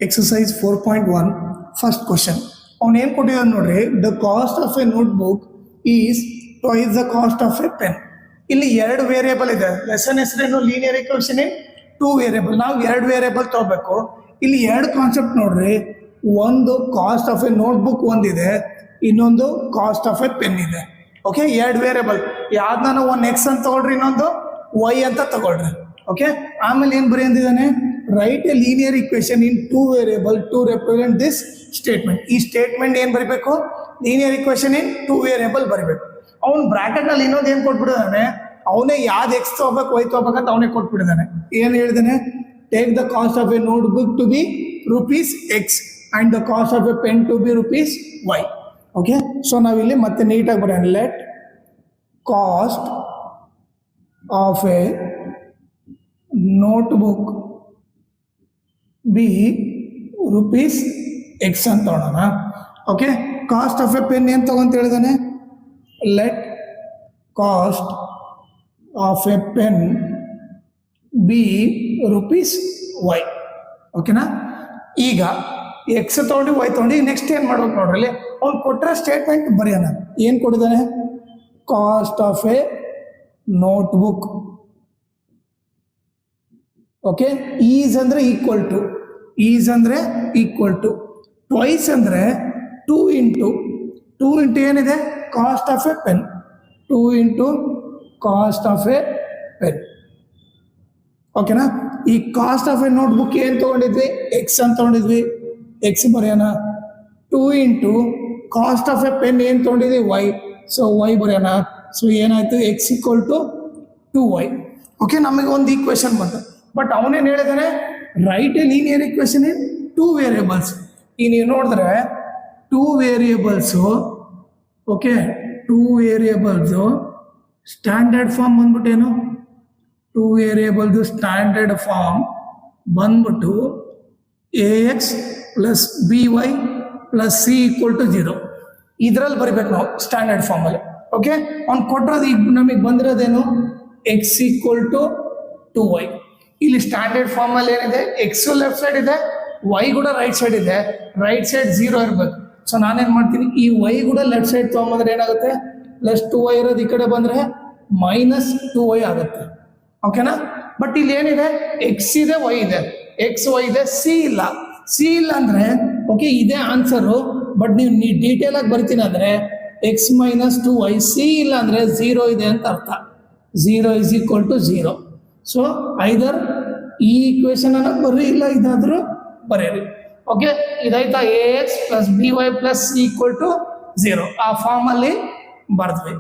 Exercise 4.1 first question. ಅವನು ಏನು ಕೊಟ್ಟಿದ್ದಾನೆ ನೋಡ್ರಿ, the cost of a note book is twice the cost of a pen. ಇಲ್ಲಿ ಎರಡು ವೇರಿಯೇಬಲ್ ಇದೆ. ಲೆಸನ್ ಹೆಸರೇನು? Linear equation in two variable. ನಾವು ಎರಡು ವೇರಿಯೇಬಲ್ ತಗೋಬೇಕು. ಇಲ್ಲಿ ಎರಡು ಕಾನ್ಸೆಪ್ಟ್ ನೋಡ್ರಿ, ಒಂದು cost of a note book ಒಂದಿದೆ, ಇನ್ನೊಂದು ಕಾಸ್ಟ್ ಆಫ್ ಎ ಪೆನ್ ಇದೆ. ಓಕೆ, ಎರಡು ವೇರಿಯೇಬಲ್. ಯಾವ್ದನ್ನ ಒಂದು ಎಕ್ಸ್ ಅಂತ ತಗೊಳ್ರಿ, ಇನ್ನೊಂದು ವೈ ಅಂತ ತಗೊಳ್ರಿ. ಓಕೆ, ಆಮೇಲೆ ಏನು ಬರೀ ಅಂದಿದ್ದಾನೆ, write a linear equation in two variable to represent this statement. ಈ ಸ್ಟೇಟ್ಮೆಂಟ್ ಏನು ಬರೀಬೇಕು? Linear equation in two variable ಬರೀಬೇಕು. ಅವ್ನು ಬ್ರಾಕೆಟ್ನಲ್ಲಿ ಇನ್ನೊಂದು ಏನು ಕೊಟ್ಬಿಟ್ಟಿದ್ದಾನೆ, ಅವನೇ ಯಾವ್ದು ಎಕ್ಸ್ ತಗೋಬೇಕು ವೈ ತಗೋಬೇಕಂತ ಅವನೇ ಕೊಟ್ಬಿಟ್ಟಿದ್ದಾನೆ. ಏನು ಹೇಳಿದಾನೆ? Take the cost of a notebook to be rupees X and the cost of a pen to be rupees Y. Okay, so ನಾವಿಲ್ಲಿ ಮತ್ತೆ ನೀಟಾಗಿ ಬರೋಣ. Let cost of a notebook be rupees X ಅಂತ ನೋಡೋಣ. Okay, cost of a pen ಏನು ತಗೊಂತ ಹೇಳಿದಾನೆ? Let cost of a pen be rupees Y. ಓಕೆನಾ? ಈಗ ಎಕ್ಸ್ ತೊಗೊಂಡು ವೈ ತೊಗೊಂಡು ನೆಕ್ಸ್ಟ್ ಏನು ಮಾಡ್ಬೇಕು ನೋಡ್ರಿ, ಅಲ್ಲಿ ಅವ್ನು ಕೊಟ್ಟರೆ ಸ್ಟೇಟ್ಮೆಂಟ್ ಬರೆಯೋಣ. ಏನು ಕೊಟ್ಟಿದ್ದಾನೆ? Cost of a notebook. Okay, is ಅಂದರೆ ಈಕ್ವಲ್ ಟು, ಈಸ್ ಅಂದರೆ ಈಕ್ವಲ್ ಟು, ಟ್ವೈಸ್ ಅಂದರೆ ಟೂ ಇಂಟು ಏನಿದೆ? Cost of a pen. 2 into cost of a pen. ಓಕೆನಾ? ಈ cost of a notebook ಏನು ತೊಗೊಂಡಿದ್ವಿ? ಎಕ್ಸ್ ಅಂತ ತೊಗೊಂಡಿದ್ವಿ, ಎಕ್ಸ್ ಬರೆಯೋಣ. 2 into cost of a pen ಏನು ತೊಗೊಂಡಿದ್ವಿ? ವೈ. ಸೊ ವೈ ಬರೆಯೋಣ. ಸೊ ಏನಾಯ್ತು? X equal to 2y. Okay, ನಮಗೆ ಒಂದು ಈಕ್ವೇಶನ್ ಬಂತು. ಬಟ್ ಅವನೇನು ಹೇಳಿದಾನೆ? Write a linear equation in two variables. ಈಗ ನೀವು ನೋಡಿದ್ರೆ two variables, okay, two variables standard form ಬಂದ್ಬಿಟ್ಟೇನು? ಟೂ ವೇರಿಯೇಬಲ್ದು ಸ್ಟ್ಯಾಂಡರ್ಡ್ ಫಾರ್ಮ್ ಬಂದ್ಬಿಟ್ಟು A X plus B Y plus C equal to 0. ಇದರಲ್ಲಿ ಬರಿಬೇಕು ನಾವು ಸ್ಟ್ಯಾಂಡರ್ಡ್ ಫಾರ್ಮಲ್ಲಿ. ಓಕೆ, ಅವ್ನು ಕೊಟ್ಟಿರೋದು ಈಗ ನಮಗೆ ಬಂದಿರೋದೇನು? X equal to 2y. ಇಲ್ಲಿ ಸ್ಟ್ಯಾಂಡರ್ಡ್ ಫಾರ್ಮಲ್ಲಿ ಏನಿದೆ? ಎಕ್ಸು ಲೆಫ್ಟ್ ಸೈಡ್ ಇದೆ, ವೈ ಕೂಡ ರೈಟ್ ಸೈಡ್ ಇದೆ. ರೈಟ್ ಸೈಡ್ 0 ಇರಬೇಕು. ಸೊ ನಾನೇನು ಮಾಡ್ತೀನಿ, ಈ ವೈ ಕೂಡ ಲೆಫ್ಟ್ ಸೈಡ್ ತೊಗೊಂಬಂದ್ರೆ ಏನಾಗುತ್ತೆ? ಪ್ಲಸ್ 2y ಇರೋದು ಈ ಕಡೆ ಬಂದರೆ ಮೈನಸ್ 2y ಆಗುತ್ತೆ. ಓಕೆನಾ? ಬಟ್ ಇಲ್ಲಿ ಏನಿದೆ? ಎಕ್ಸ್ ಇದೆ, ವೈ ಇದೆ, ಎಕ್ಸ್ ವೈ ಇದೆ, ಸಿ ಇಲ್ಲ. ಸಿ ಇಲ್ಲ ಅಂದರೆ ಓಕೆ ಇದೇ ಆನ್ಸರು. ಬಟ್ ನೀವು ಡೀಟೇಲ್ ಆಗಿ ಬರ್ತೀನಿ ಅಂದರೆ ಎಕ್ಸ್ ಮೈನಸ್ 2y, ಸಿ ಇಲ್ಲ ಅಂದರೆ 0 ಇದೆ ಅಂತ ಅರ್ಥ. 0 is equal to 0. So either ಈ ಈಕ್ವೇಶನ್ ಅನ್ನ ಬರ್ರಿ, ಇಲ್ಲ ಇದಾದರೂ ಬರೀರಿ. ಓಕೆ, ಇದಾಯ್ತಾ? A X plus B Y plus C equal to 0 ಆ ಫಾರ್ಮಲ್ಲಿ ಬರ್ದ್ವಿ.